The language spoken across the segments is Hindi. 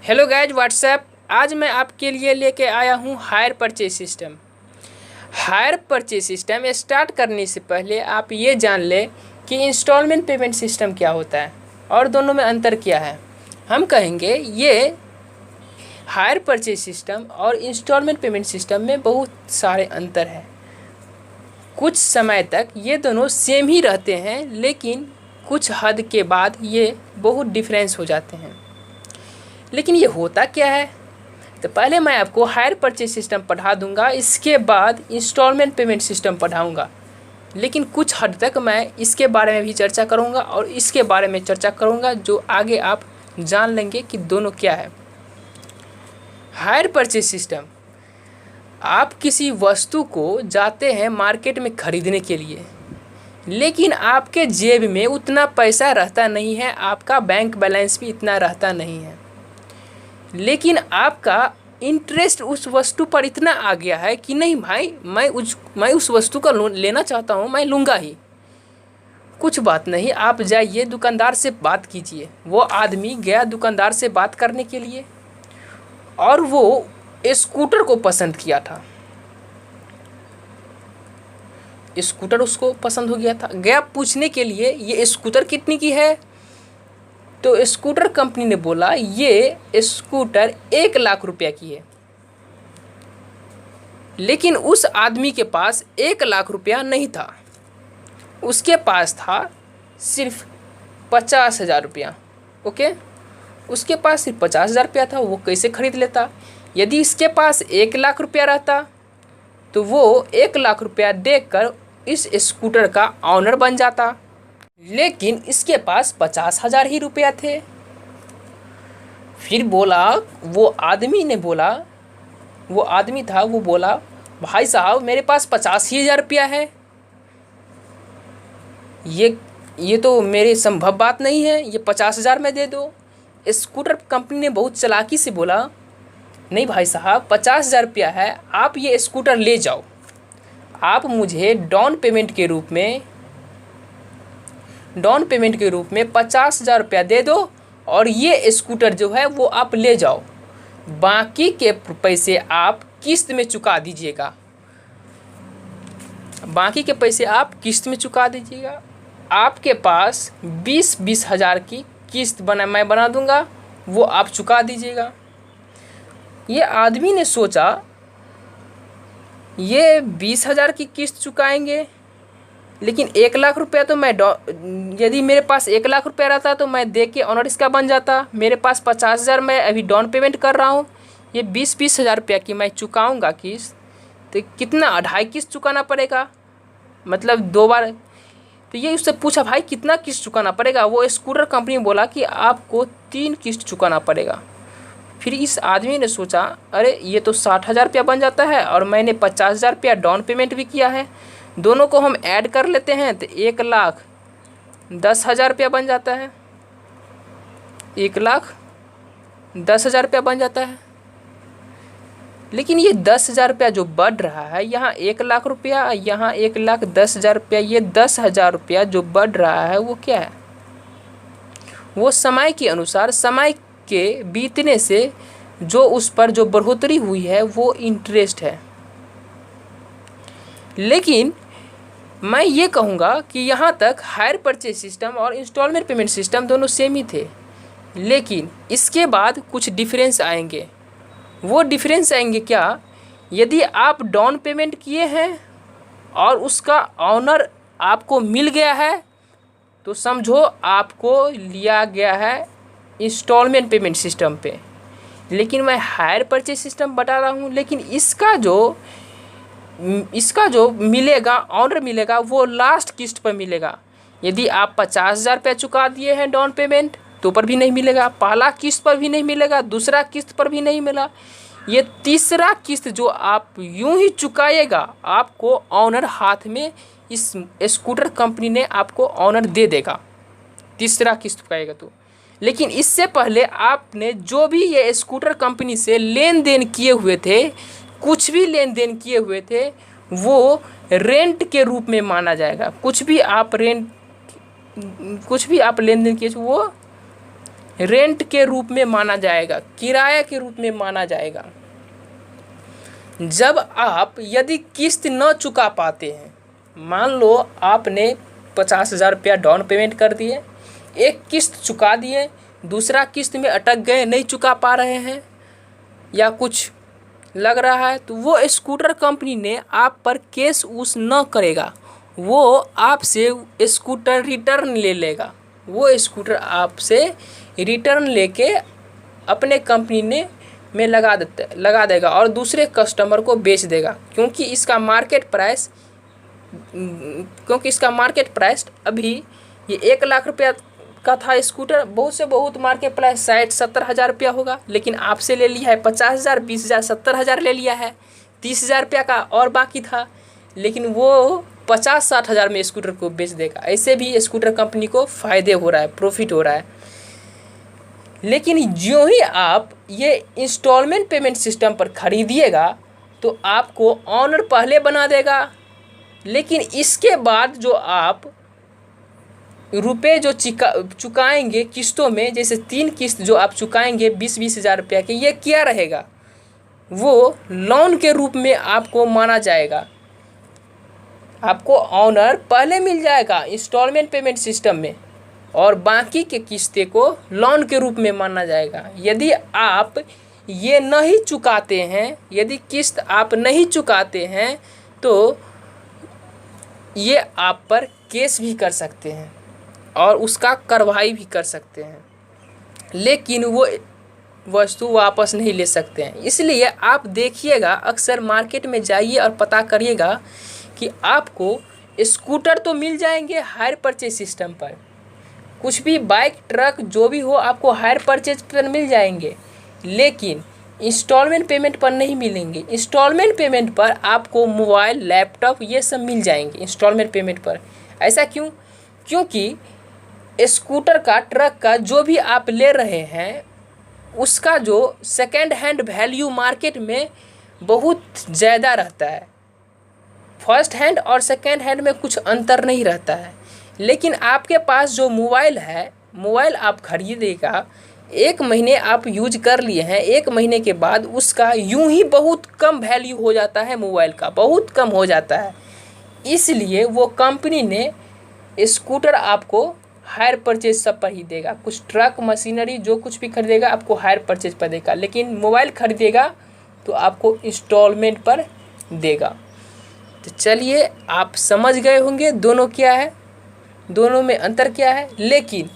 Hello guys WhatsApp. आज मैं आपके लिए लेके आया हूँ hire purchase system. Hire purchase system start करने से पहले आप ये जान लें कि इंस्टॉलमेंट पेमेंट सिस्टम क्या होता है और दोनों में अंतर क्या है। हम कहेंगे ये हायर परचेज सिस्टम और इंस्टॉलमेंट पेमेंट सिस्टम में बहुत सारे अंतर हैं। कुछ समय तक ये दोनों सेम ही रहते हैं, लेकिन कुछ हद के बाद ये बहुत डिफरेंस हो जाते हैं। लेकिन ये होता क्या है, तो पहले मैं आपको हायर परचेज सिस्टम पढ़ा दूंगा, इसके बाद इंस्टॉलमेंट पेमेंट सिस्टम पढ़ाऊंगा। लेकिन कुछ हद तक मैं इसके बारे में भी चर्चा करूंगा और इसके बारे में चर्चा करूंगा जो आगे आप जान लेंगे कि दोनों क्या है। हायर परचेज सिस्टम, आप किसी वस्तु को जाते हैं मार्केट में ख़रीदने के लिए, लेकिन आपके जेब में उतना पैसा रहता नहीं है, आपका बैंक बैलेंस भी इतना रहता नहीं है, लेकिन आपका इंटरेस्ट उस वस्तु पर इतना आ गया है कि नहीं भाई, मैं उस वस्तु का लेना चाहता हूँ, मैं लूँगा ही। कुछ बात नहीं, आप जाइए दुकानदार से बात कीजिए। वो आदमी गया दुकानदार से बात करने के लिए और वो स्कूटर को पसंद किया था। स्कूटर उसको पसंद हो गया था, गया पूछने के लिए ये स्कूटर कितने की है। तो स्कूटर कंपनी ने बोला ये स्कूटर 1 लाख रुपया की है। लेकिन उस आदमी के पास 1 लाख रुपया नहीं था, उसके पास था सिर्फ 50,000 रुपया। ओके, उसके पास सिर्फ 50,000 रुपया था। वो कैसे खरीद लेता? यदि इसके पास 1 लाख रुपया रहता तो वो 1 लाख रुपया देकर इस स्कूटर का ऑनर बन जाता, लेकिन इसके पास 50,000 ही रुपया थे। फिर बोला, वो आदमी ने बोला, वो आदमी था, वो बोला भाई साहब मेरे पास 85,000 रुपया है, ये तो मेरे संभव बात नहीं है, ये 50,000 में दे दो। स्कूटर कंपनी ने बहुत चालाकी से बोला नहीं भाई साहब, 50,000 रुपया है, आप ये स्कूटर ले जाओ, आप मुझे डाउन पेमेंट के रूप में 50,000 रुपया दे दो और ये स्कूटर जो है वो आप ले जाओ, बाकी के पैसे आप किस्त में चुका दीजिएगा। आपके पास 20-20 हज़ार की किस्त मैं बना दूंगा, वो आप चुका दीजिएगा। ये आदमी ने सोचा ये 20,000 की किस्त चुकाएंगे, लेकिन 1 लाख रुपया तो यदि मेरे पास 1 लाख रुपया रहता तो मैं दे के ऑनर इसका बन जाता। मेरे पास 50,000 मैं अभी डाउन पेमेंट कर रहा हूँ, ये 20-20 हज़ार रुपया की मैं चुकाऊँगा किस्त, तो कितना 2.5 किस्त चुकाना पड़ेगा, मतलब 2 बार। तो ये उससे पूछा भाई कितना किस्त चुकाना पड़ेगा। वो स्कूटर कंपनी बोला कि आपको 3 किस्त चुकाना पड़ेगा। फिर इस आदमी ने सोचा अरे ये तो 60,000 रुपया बन जाता है और मैंने 50,000 रुपया डाउन पेमेंट भी किया है, दोनों को हम ऐड कर लेते हैं तो 1,10,000 रुपया बन जाता है। 1,10,000 रुपया बन जाता है। लेकिन ये 10,000 रुपया जो बढ़ रहा है, यहाँ 1 लाख रुपया, यहाँ 1,10,000 रुपया, ये 10,000 रुपया जो बढ़ रहा है वो क्या है? वो समय के अनुसार, समय के बीतने से जो उस पर जो बढ़ोतरी हुई है वो इंटरेस्ट है। लेकिन मैं ये कहूँगा कि यहाँ तक हायर परचेज सिस्टम और इंस्टॉलमेंट पेमेंट सिस्टम दोनों सेम ही थे, लेकिन इसके बाद कुछ डिफरेंस आएंगे। वो डिफरेंस आएंगे क्या? यदि आप डाउन पेमेंट किए हैं और उसका ऑनर आपको मिल गया है तो समझो आपको लिया गया है इंस्टॉलमेंट पेमेंट सिस्टम पे। लेकिन मैं हायर परचेज सिस्टम बता रहा हूँ, लेकिन इसका जो मिलेगा, ऑनर मिलेगा, वो लास्ट किस्त पर मिलेगा। यदि आप 50,000 रुपया चुका दिए हैं डाउन पेमेंट तो पर भी नहीं मिलेगा, पहला किस्त पर भी नहीं मिलेगा, दूसरा किस्त पर भी नहीं मिला, ये तीसरा किस्त जो आप यूं ही चुकाएगा आपको ऑनर हाथ में, इस स्कूटर कंपनी ने आपको ऑनर दे देगा तीसरा किस्त चुकाएगा तो। लेकिन इससे पहले आपने जो भी ये स्कूटर कंपनी से लेन देन किए हुए थे, कुछ भी लेन देन किए हुए थे, वो रेंट के रूप में माना जाएगा। कुछ भी आप लेन देन किए वो रेंट के रूप में माना जाएगा, किराया के रूप में माना जाएगा। जब आप यदि किस्त न चुका पाते हैं, मान लो आपने 50,000 रुपया डाउन पेमेंट कर दिए, एक किस्त चुका दिए, दूसरा किस्त में अटक गए, नहीं चुका पा रहे हैं या कुछ लग रहा है, तो वो स्कूटर कंपनी ने आप पर केस उस न करेगा, वो आपसे स्कूटर रिटर्न ले लेगा। वो स्कूटर आपसे रिटर्न लेके अपने कंपनी में लगा देगा और दूसरे कस्टमर को बेच देगा, क्योंकि इसका मार्केट प्राइस अभी ये 1,00,000 रुपया का था स्कूटर, बहुत से बहुत मार्केट प्राइस 60-70 हज़ार रुपया होगा, लेकिन आपसे ले लिया है 50,000, 20,000, 70,000 ले लिया है, 30,000 रुपया का और बाकी था, लेकिन वो 50-60 हज़ार में स्कूटर को बेच देगा। ऐसे भी स्कूटर कंपनी को फ़ायदे हो रहा है, प्रॉफिट हो रहा है। लेकिन जो ही आप ये इंस्टॉलमेंट पेमेंट सिस्टम पर खरीदिएगा तो आपको ऑनर पहले बना देगा, लेकिन इसके बाद जो आप रुपए जो चुकाएंगे किस्तों में, जैसे 3 किस्त जो आप चुकाएंगे 20-20 हज़ार रुपया के, ये क्या रहेगा, वो लोन के रूप में आपको माना जाएगा। आपको ऑनर पहले मिल जाएगा इंस्टॉलमेंट पेमेंट सिस्टम में और बाकी के किस्ते को लोन के रूप में माना जाएगा। यदि आप ये नहीं चुकाते हैं, यदि किस्त आप नहीं चुकाते हैं, तो ये आप पर केस भी कर सकते हैं और उसका कार्रवाई भी कर सकते हैं, लेकिन वो वस्तु वापस नहीं ले सकते हैं। इसलिए आप देखिएगा, अक्सर मार्केट में जाइए और पता करिएगा कि आपको स्कूटर तो मिल जाएंगे हायर परचेज सिस्टम पर, कुछ भी बाइक ट्रक जो भी हो आपको हायर परचेज पर मिल जाएंगे, लेकिन इंस्टॉलमेंट पेमेंट पर नहीं मिलेंगे। इंस्टॉलमेंट पेमेंट पर आपको मोबाइल, लैपटॉप ये सब मिल जाएंगे इंस्टॉलमेंट पेमेंट पर। ऐसा क्यों? क्योंकि स्कूटर का, ट्रक का जो भी आप ले रहे हैं, उसका जो सेकेंड हैंड वैल्यू मार्केट में बहुत ज़्यादा रहता है। फर्स्ट हैंड और सेकेंड हैंड में कुछ अंतर नहीं रहता है। लेकिन आपके पास जो मोबाइल है, मोबाइल आप खरीदेगा, 1 महीने आप यूज कर लिए हैं, 1 महीने के बाद उसका यूं ही बहुत कम वैल्यू हो जाता है, मोबाइल का बहुत कम हो जाता है। इसलिए वो कंपनी ने स्कूटर आपको हायर परचेज सब पर ही देगा। कुछ ट्रक, मशीनरी जो कुछ भी खरीदेगा आपको हायर परचेज पर देगा, लेकिन मोबाइल खरीदेगा तो आपको इंस्टॉलमेंट पर देगा। तो चलिए, आप समझ गए होंगे दोनों क्या है, दोनों में अंतर क्या है। लेकिन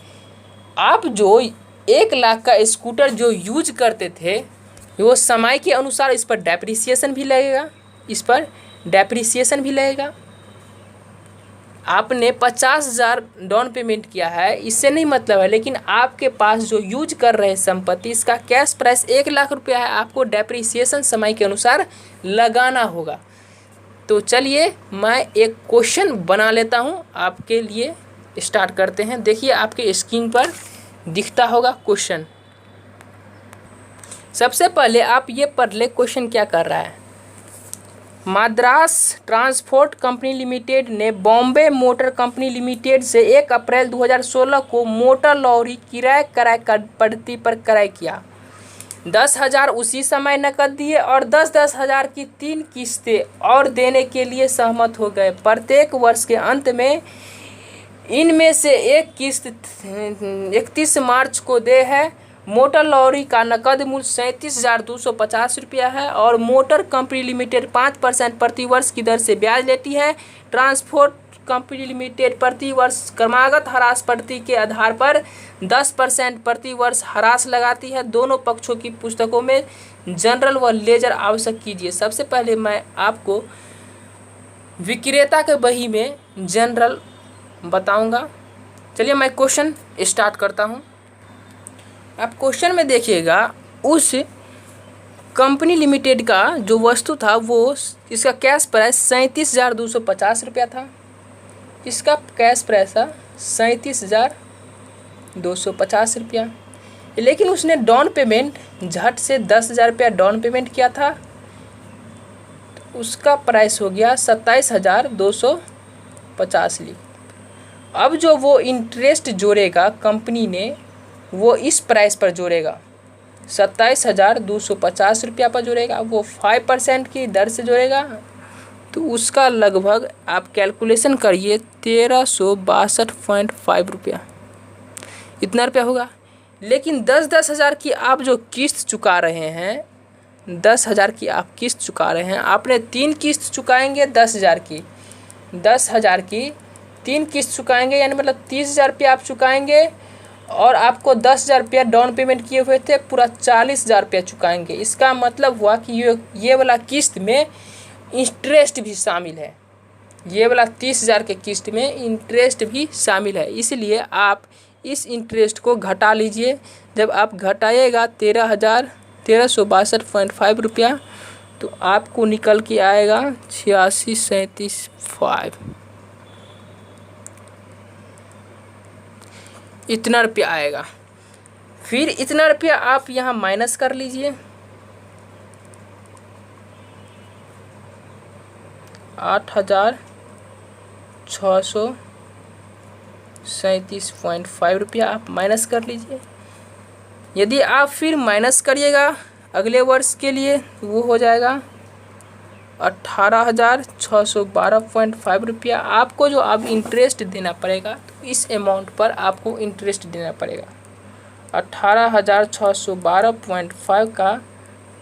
आप जो 1,00,000 का स्कूटर जो यूज करते थे, वो समय के अनुसार इस पर डेप्रिसिएशन भी लगेगा, आपने 50,000 डाउन पेमेंट किया है, इससे नहीं मतलब है, लेकिन आपके पास जो यूज कर रहे संपत्ति, इसका कैश प्राइस 1,00,000 रुपया है, आपको डेप्रिसिएशन समय के अनुसार लगाना होगा। तो चलिए, मैं एक क्वेश्चन बना लेता हूं आपके लिए, स्टार्ट करते हैं। देखिए, आपके स्क्रीन पर दिखता होगा क्वेश्चन। सबसे पहले आप ये पढ़ ले क्वेश्चन क्या कर रहा है। मद्रास ट्रांसपोर्ट कंपनी लिमिटेड ने बॉम्बे मोटर कंपनी लिमिटेड से 1 अप्रैल 2016 को मोटर लॉरी किराए पद्धति पर क्रय किया। 10,000 उसी समय नकद दिए और 10-10 हज़ार की 3 किस्तें और देने के लिए सहमत हो गए। प्रत्येक वर्ष के अंत में इनमें से एक किस्त 31 मार्च को देय है। मोटर लॉरी का नकद मूल्य 37,250 रुपया है और मोटर कंपनी लिमिटेड 5% प्रति वर्ष की दर से ब्याज लेती है। ट्रांसपोर्ट कंपनी लिमिटेड प्रति वर्ष क्रमागत ह्रास पद्धति के आधार पर 10% प्रति वर्ष ह्रास लगाती है। दोनों पक्षों की पुस्तकों में जनरल व लेजर आवश्यक कीजिए। सबसे पहले मैं आपको विक्रेता के बही में जनरल बताऊंगा। चलिए, मैं क्वेश्चन स्टार्ट करता हूं। आप क्वेश्चन में देखिएगा, उस कंपनी लिमिटेड का जो वस्तु था वो, इसका कैश प्राइस 37,250 रुपया था। इसका कैश प्राइस था 37,250 रुपया, लेकिन उसने डाउन पेमेंट झट से 10,000 रुपया डाउन पेमेंट किया था, तो उसका प्राइस हो गया 27,250 ली। अब जो वो इंटरेस्ट जोड़ेगा कंपनी ने, वो इस प्राइस पर जोड़ेगा, 27,250 रुपया पर जोड़ेगा, वो 5% की दर से जोड़ेगा, तो उसका लगभग आप कैलकुलेशन करिए 1362.5 रुपया, इतना रुपया होगा। लेकिन 10-10 हज़ार की आप जो किस्त चुका रहे हैं, 10,000 की आप किस्त चुका रहे हैं, आपने 3 किस्त चुकाएंगे 10,000 की, 10,000 की 3 किस्त चुकाएंगे, यानी मतलब 30,000 रुपया आप चुकाएंगे, और आपको 10,000 रुपया डाउन पेमेंट किए हुए थे, पूरा 40,000 रुपया चुकाएंगे। इसका मतलब हुआ कि ये वाला किस्त में इंटरेस्ट भी शामिल है, ये वाला 30,000 के किस्त में इंटरेस्ट भी शामिल है, इसलिए आप इस इंटरेस्ट को घटा लीजिए। जब आप घटाइएगा 13,62.5 रुपया, तो आपको निकल के आएगा 86,37.5, इतना रुपया आएगा। फिर इतना रुपया आप यहाँ माइनस कर लीजिए, 8,637.5 रुपया आप माइनस कर लीजिए। यदि आप फिर माइनस करिएगा अगले वर्ष के लिए, वो हो जाएगा 18,612.5 रुपया आपको जो अब इंटरेस्ट देना पड़ेगा। तो इस अमाउंट पर आपको इंटरेस्ट देना पड़ेगा 18,612.5 का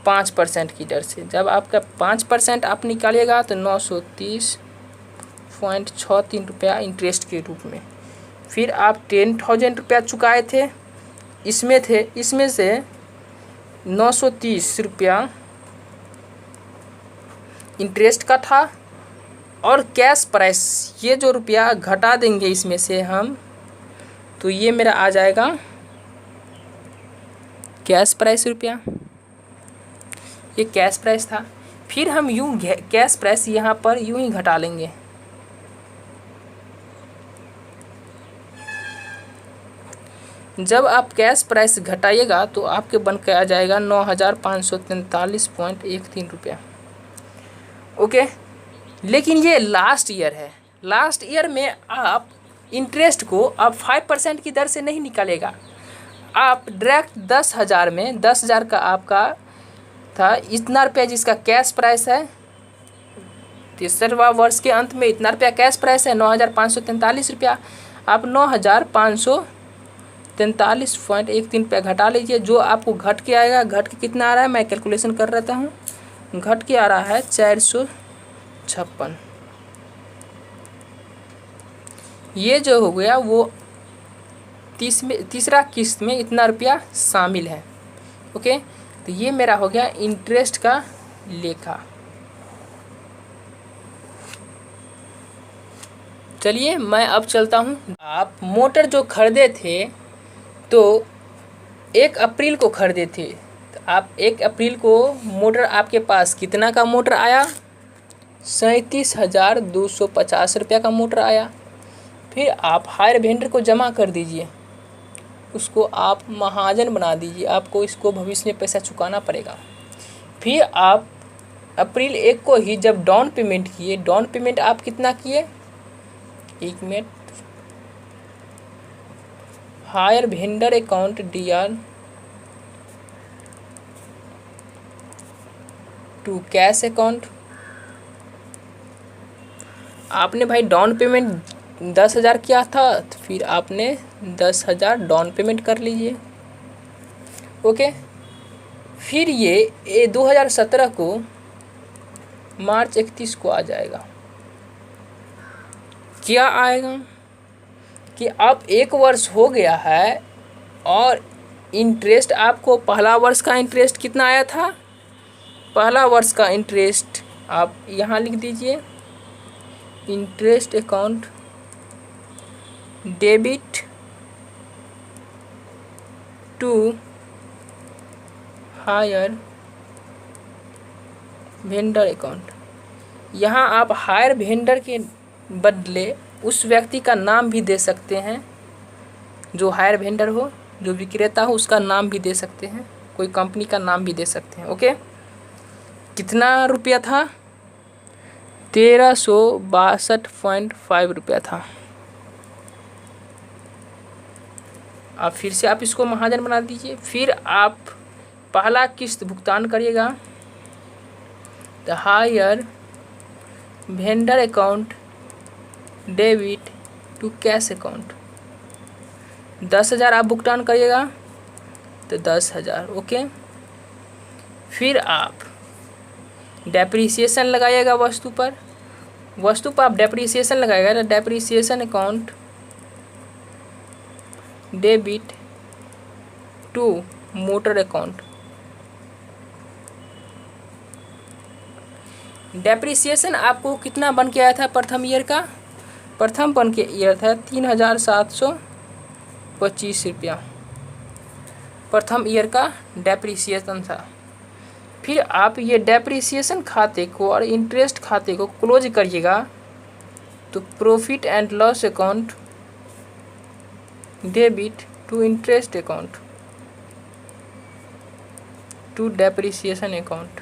5% की दर से। जब आपका 5% आप निकालिएगा तो 930.63 रुपया इंटरेस्ट के रूप में। फिर आप 10,000 रुपया चुकाए थे, इसमें से 930 रुपया इंटरेस्ट का था, और कैश प्राइस ये जो रुपया घटा देंगे इसमें से हम, तो ये मेरा आ जाएगा कैश प्राइस रुपया, ये कैश प्राइस था। फिर हम यूँ कैश प्राइस यहाँ पर यूँ ही घटा लेंगे, जब आप कैश प्राइस घटाइएगा तो आपके बन के आ जाएगा 9,543.13 रुपया। ओके, लेकिन ये लास्ट ईयर है, लास्ट ईयर में आप इंटरेस्ट को आप 5% की दर से नहीं निकालेगा, आप डायरेक्ट 10,000 में 10,000 का आपका था इतना रुपया जिसका कैश प्राइस है, तीसरा वर्ष के अंत में इतना रुपया कैश प्राइस है 9,543 रुपया, आप 9,543.13 रुपया घटा लीजिए, जो आपको घट के आएगा। घट के कितना आ रहा है मैं कैलकुलेशन कर रहता हूँ, घट के आ रहा है 456। ये जो हो गया वो तीसरा किस्त में इतना रुपया शामिल है। ओके, तो ये मेरा हो गया इंटरेस्ट का लेखा। चलिए मैं अब चलता हूँ। आप मोटर जो खरीदे थे तो 1 अप्रैल को खरीदे थे, तो आप 1 अप्रैल को मोटर आपके पास कितना का मोटर आया, 37,250 रुपया का मोटर आया। फिर आप हायर वेंडर को जमा कर दीजिए, उसको आप महाजन बना दीजिए, आपको इसको भविष्य में पैसा चुकाना पड़ेगा। फिर आप अप्रैल 1 को ही जब डाउन पेमेंट किए, डाउन पेमेंट आप कितना किए, 1 minute, hire vendor account DR to cash account, आपने भाई डाउन पेमेंट 10,000 किया था, तो फिर आपने 10,000 डाउन पेमेंट कर लीजिए। ओके, फिर ये 2017 को मार्च 31 को आ जाएगा। क्या आएगा कि अब 1 वर्ष हो गया है और इंटरेस्ट आपको पहला वर्ष का इंटरेस्ट कितना आया था, पहला वर्ष का इंटरेस्ट आप यहाँ लिख दीजिए, interest account debit to hire vendor account. यहाँ आप हायर वेंडर के बदले उस व्यक्ति का नाम भी दे सकते हैं, जो हायर वेंडर हो, जो विक्रेता हो, उसका नाम भी दे सकते हैं, कोई कंपनी का नाम भी दे सकते हैं। ओके, कितना रुपया था, 1362.5 रुपया था। अब फिर से आप इसको महाजन बना दीजिए। फिर आप पहला किस्त भुगतान करिएगा। The hire vendor account debit to cash account, 10,000 आप भुगतान करिएगा, तो 10,000 ओके। फिर आप डेप्रीसिएशन लगाइएगा वस्तु पर आप डेप्रीसिएशन लगाएगा, तो depreciation account debit to motor account. Depreciation आपको कितना बन के आया था प्रथम ईयर का? प्रथम बन के ईयर था 3,725 रुपया प्रथम ईयर का डेप्रीसिएशन था। फिर आप ये डेप्रीसिएशन खाते को और इंटरेस्ट खाते को क्लोज करिएगा, तो profit and loss account debit to interest account to depreciation account.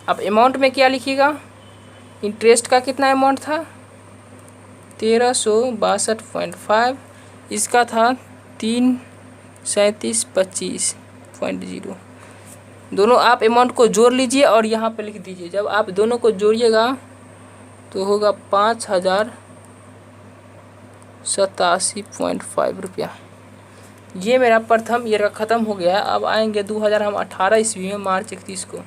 अब अमाउंट में क्या लिखिएगा? इंटरेस्ट का कितना अमाउंट था? 1362.5, इसका था 337.25.0। दोनों आप अमाउंट को जोड़ लीजिए और यहाँ पे लिख दीजिए। जब आप दोनों को जोड़िएगा तो होगा 5,087.5 रुपया। ये मेरा प्रथम ईयर का ख़त्म हो गया। अब आएंगे 2018 ईस्वी में मार्च 31 को।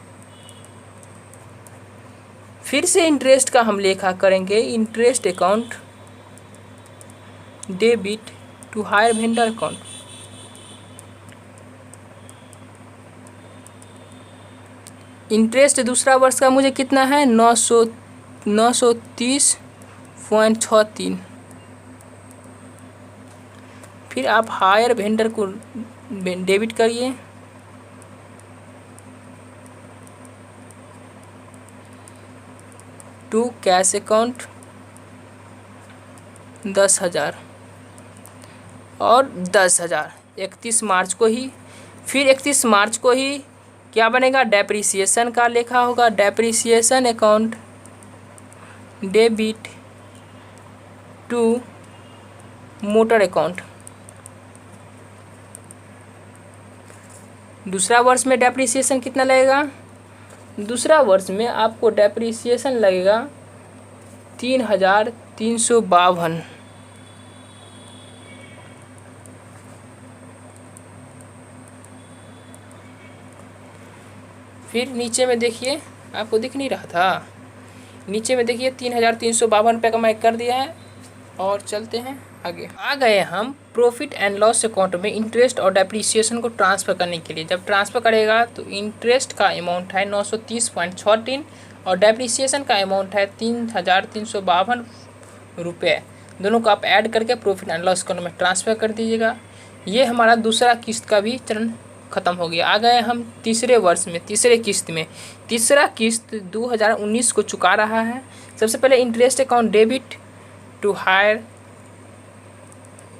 फिर से इंटरेस्ट का हम लेखा करेंगे। Interest account debit to hire vendor account. इंटरेस्ट दूसरा वर्ष का मुझे कितना है? 930.63। फिर आप हायर वेंडर को डेबिट करिए, टू कैश अकाउंट 10,000 और 10,000 31 मार्च को ही। फिर 31 मार्च को ही क्या बनेगा? डेप्रीसिएशन का लेखा होगा। Depreciation account debit to motor account. दूसरा वर्ष में डेप्रीसिएशन कितना लगेगा? दूसरा वर्ष में आपको डेप्रीसिएशन लगेगा 3,352। फिर नीचे में देखिए, आपको दिख नहीं रहा था? नीचे में देखिए 3,352 रुपये का मैं कर दिया है। और चलते हैं आगे। आ गए हम प्रॉफिट एंड लॉस अकाउंट में इंटरेस्ट और डेप्रीसिएशन को ट्रांसफ़र करने के लिए। जब ट्रांसफ़र करेगा तो इंटरेस्ट का अमाउंट है 930.63 और डेप्रीसिएशन का अमाउंट है 3,352 रुपये। दोनों को आप ऐड करके प्रॉफिट एंड लॉस अकाउंट में ट्रांसफ़र कर दीजिएगा। ये हमारा दूसरा किस्त का भी चरण ख़त्म हो गया। आ गए हम तीसरे वर्ष में, तीसरे किस्त में। तीसरा किस्त 2019 को चुका रहा है। सबसे पहले interest account debit to hire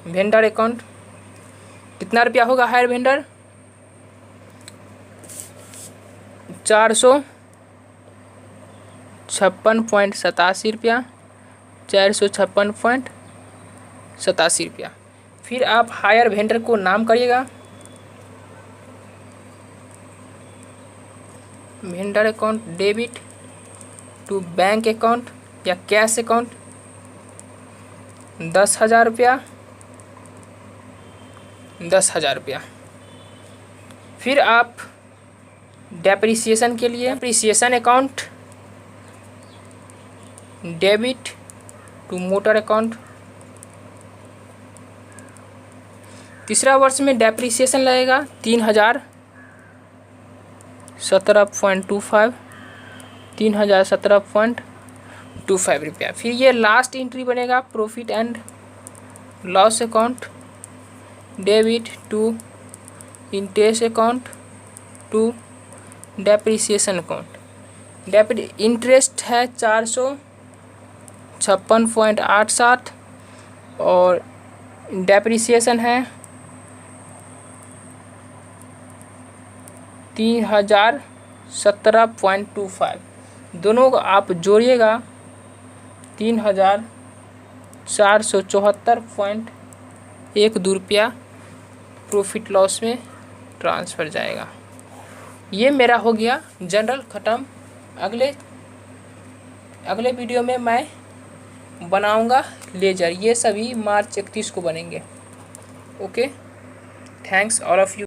vendor account. कितना रुपया होगा हायर वेंडर? 456.87 रुपया, 456.87 रुपया। फिर आप हायर वेंडर को नाम करिएगा, vendor account debit to bank account या कैश अकाउंट 10,000 रुपया, 10,000 रुपया। फिर आप डेप्रीसिएशन के लिए depreciation account debit to motor account. तीसरा वर्ष में डेप्रीसिएशन लगेगा 3,017.25, 3,017.25 रुपया। फिर ये लास्ट एंट्री बनेगा profit and loss account debit to interest account to depreciation account. Interest है 456.87 और डेप्रीसिएशन है 3,017.25। दोनों को आप जोड़िएगा 3,474.25 ₹1-2 प्रॉफिट लॉस में ट्रांसफ़र जाएगा। ये मेरा हो गया जनरल ख़त्म। अगले वीडियो में मैं बनाऊंगा लेजर। ये सभी मार्च 31 को बनेंगे। Okay, thanks all of you.